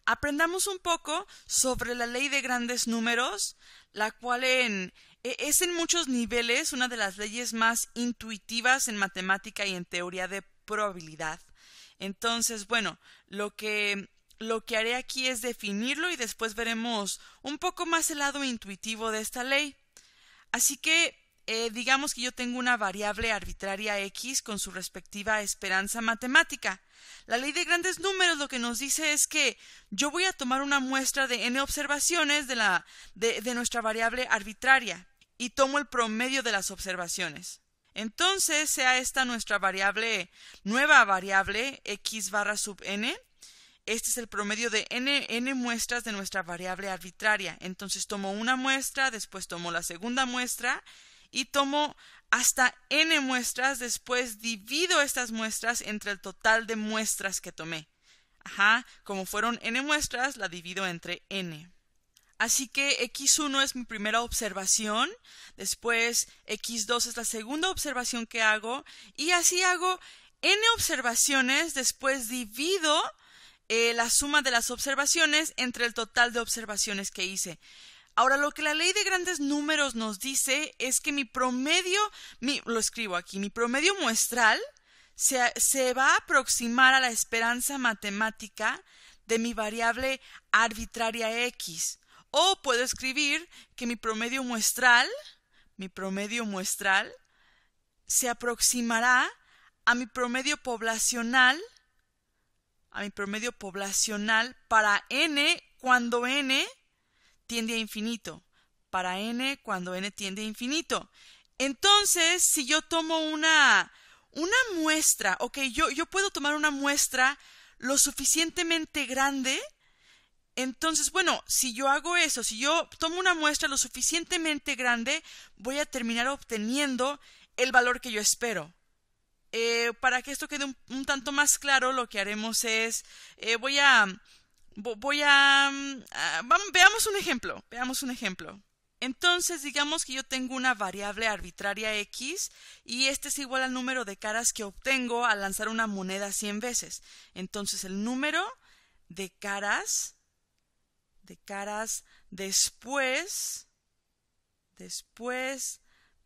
aprendamos un poco sobre la ley de grandes números, la cual es en muchos niveles una de las leyes más intuitivas en matemática y en teoría de probabilidad. Entonces, bueno, lo que haré aquí es definirlo y después veremos un poco más el lado intuitivo de esta ley. Así que digamos que yo tengo una variable arbitraria x con su respectiva esperanza matemática. La ley de grandes números lo que nos dice es que yo voy a tomar una muestra de n observaciones de nuestra variable arbitraria y tomo el promedio de las observaciones. Entonces, sea esta nuestra nueva variable x barra sub n. Este es el promedio de n muestras de nuestra variable arbitraria. Entonces tomo una muestra, después tomo la segunda muestra y tomo hasta n muestras, después divido estas muestras entre el total de muestras que tomé. Como fueron n muestras, la divido entre n. Así que x1 es mi primera observación, después x2 es la segunda observación que hago y así hago n observaciones, después divido la suma de las observaciones entre el total de observaciones que hice. Ahora, lo que la ley de grandes números nos dice es que mi promedio, lo escribo aquí, mi promedio muestral se va a aproximar a la esperanza matemática de mi variable arbitraria x. O puedo escribir que mi promedio muestral se aproximará a mi promedio poblacional para n cuando n tiende a infinito. Para n cuando n tiende a infinito. Entonces, si yo tomo una muestra, yo puedo tomar una muestra lo suficientemente grande. Entonces, bueno, si yo hago eso, si yo tomo una muestra lo suficientemente grande, voy a terminar obteniendo el valor que yo espero. Para que esto quede un tanto más claro, lo que haremos es, veamos un ejemplo. Entonces, digamos que yo tengo una variable arbitraria x y este es igual al número de caras que obtengo al lanzar una moneda 100 veces. Entonces, el número de caras después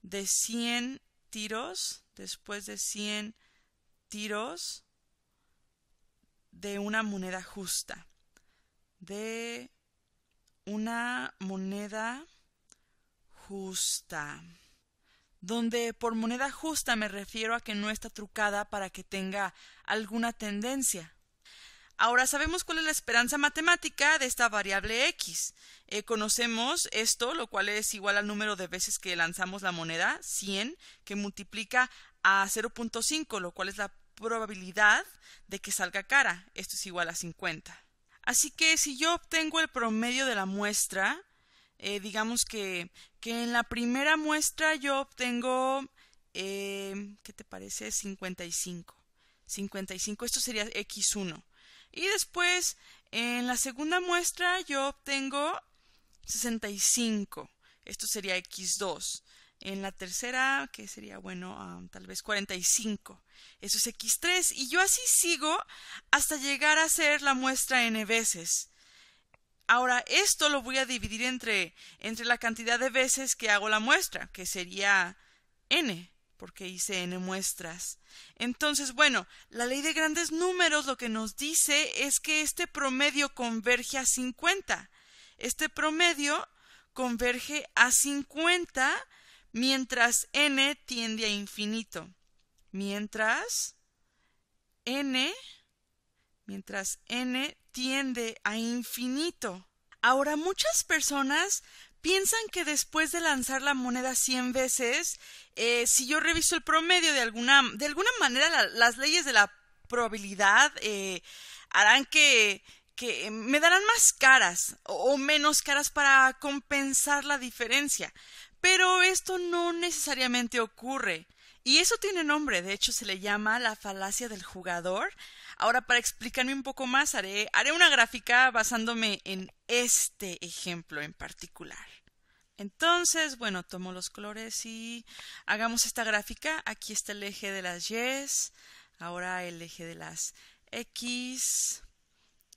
de 100 tiros, de una moneda justa. Donde por moneda justa me refiero a que no está trucada para que tenga alguna tendencia. Ahora sabemos cuál es la esperanza matemática de esta variable x. Conocemos esto, lo cual es igual al número de veces que lanzamos la moneda, 100, que multiplica a 0.5, lo cual es la probabilidad de que salga cara. Esto es igual a 50. Así que si yo obtengo el promedio de la muestra, digamos que en la primera muestra yo obtengo, ¿qué te parece? 55. Esto sería x1. Y después, en la segunda muestra, yo obtengo 65. Esto sería x2. En la tercera, que sería, tal vez 45. Eso es x3. Y yo así sigo hasta llegar a ser la muestra n veces. Ahora, esto lo voy a dividir entre la cantidad de veces que hago la muestra, que sería n, porque hice n muestras. Entonces, la ley de grandes números lo que nos dice es que este promedio converge a 50. Este promedio converge a 50 mientras n tiende a infinito. Mientras n tiende a infinito. Ahora, muchas personas piensan que después de lanzar la moneda 100 veces, si yo reviso el promedio de alguna manera, las leyes de la probabilidad harán que me darán más caras o menos caras para compensar la diferencia. Pero esto no necesariamente ocurre. Y eso tiene nombre, de hecho se le llama la falacia del jugador. Ahora, para explicarme un poco más, haré una gráfica basándome en este ejemplo en particular. Entonces, tomo los colores y hagamos esta gráfica. Aquí está el eje de las Y's, ahora el eje de las X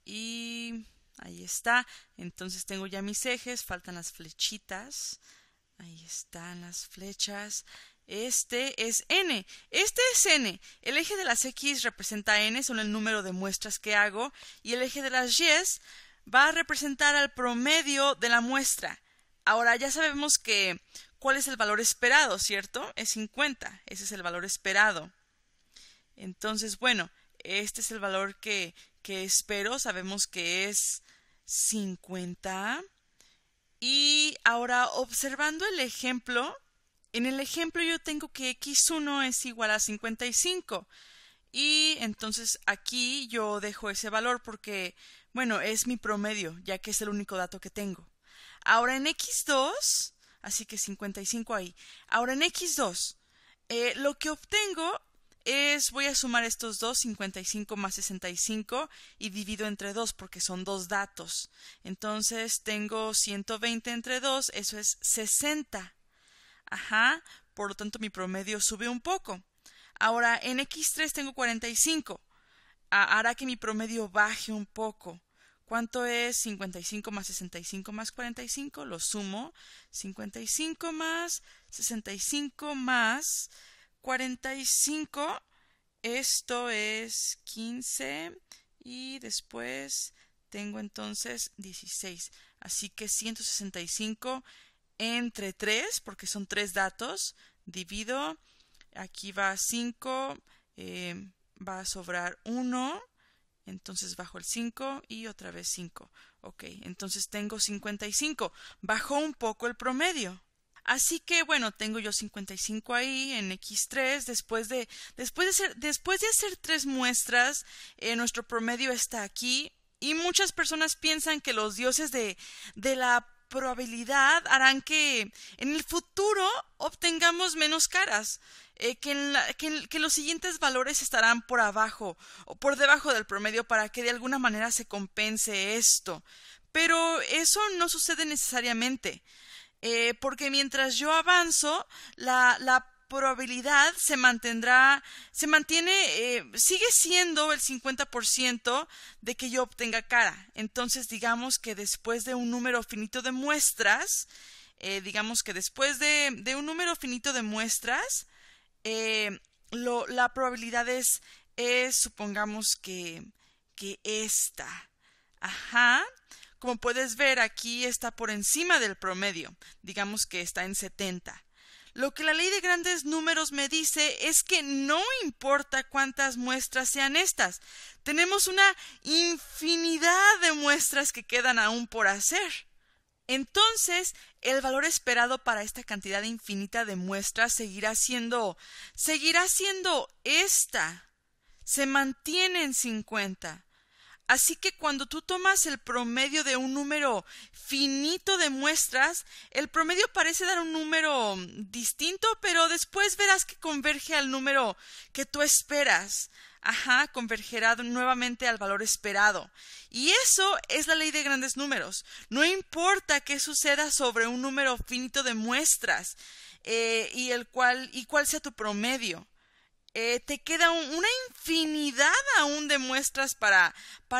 y Ahí está. Entonces tengo ya mis ejes, faltan las flechitas. Ahí están las flechas. Este es n. Este es n. El eje de las x representa n, son el número de muestras que hago. Y el eje de las y va a representar al promedio de la muestra. Ahora ya sabemos que cuál es el valor esperado, ¿cierto? Es 50. Ese es el valor esperado. Entonces, bueno, este es el valor que espero. Sabemos que es 50. Y ahora, observando el ejemplo, en el ejemplo yo tengo que x1 es igual a 55. Y entonces aquí yo dejo ese valor porque, bueno, es mi promedio, ya que es el único dato que tengo. Ahora en x2, así que 55 ahí. Ahora en x2, lo que obtengo es, voy a sumar estos dos, 55 más 65, y divido entre 2 porque son dos datos. Entonces tengo 120 entre 2, eso es 60. Ajá, por lo tanto mi promedio sube un poco. Ahora en x3 tengo 45. Hará que mi promedio baje un poco. ¿Cuánto es 55 más 65 más 45? Lo sumo. 55 más 65 más 45, esto es 15 y después tengo entonces 16. Así que 165 entre 3, porque son 3 datos, divido, aquí va 5, va a sobrar 1, entonces bajo el 5 y otra vez 5. Ok, entonces tengo 55, bajó un poco el promedio. Así que bueno, tengo yo 55 ahí en x3. Después de hacer 3 muestras, nuestro promedio está aquí. Y muchas personas piensan que los dioses de la probabilidad harán que en el futuro obtengamos menos caras. Que los siguientes valores estarán por abajo o por debajo del promedio para que de alguna manera se compense esto. Pero eso no sucede necesariamente. Porque mientras yo avanzo, la probabilidad sigue siendo el 50% de que yo obtenga cara. Entonces, digamos que después de un número finito de muestras, la probabilidad es supongamos que esta. Ajá. Como puedes ver, aquí está por encima del promedio. Digamos que está en 70. Lo que la ley de grandes números me dice es que no importa cuántas muestras sean estas. Tenemos una infinidad de muestras que quedan aún por hacer. Entonces, el valor esperado para esta cantidad infinita de muestras seguirá siendo esta. Se mantiene en 50. Así que cuando tú tomas el promedio de un número finito de muestras, el promedio parece dar un número distinto, pero después verás que converge al número que tú esperas. Ajá, convergerá nuevamente al valor esperado. Y eso es la ley de grandes números. No importa qué suceda sobre un número finito de muestras y cuál sea tu promedio. Te queda una infinidad aún de muestras para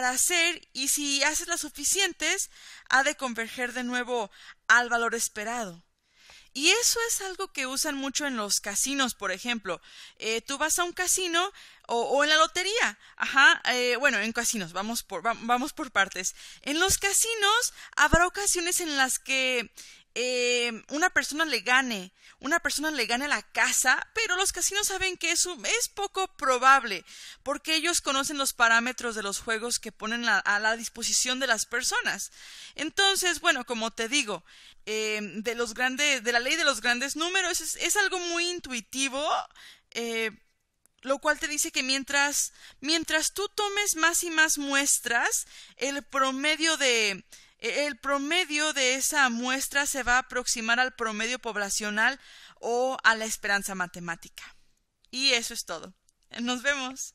hacer, y si haces las suficientes, ha de converger de nuevo al valor esperado. Y eso es algo que usan mucho en los casinos, por ejemplo. Tú vas a un casino o en la lotería. Ajá, bueno, en casinos, vamos por partes. En los casinos habrá ocasiones en las que una persona le gane la casa, pero los casinos saben que eso es poco probable, porque ellos conocen los parámetros de los juegos que ponen a la disposición de las personas. Entonces, bueno, como te digo, de la ley de los grandes números es algo muy intuitivo, lo cual te dice que mientras tú tomes más y más muestras, el promedio de esa muestra se va a aproximar al promedio poblacional o a la esperanza matemática. Y eso es todo. Nos vemos.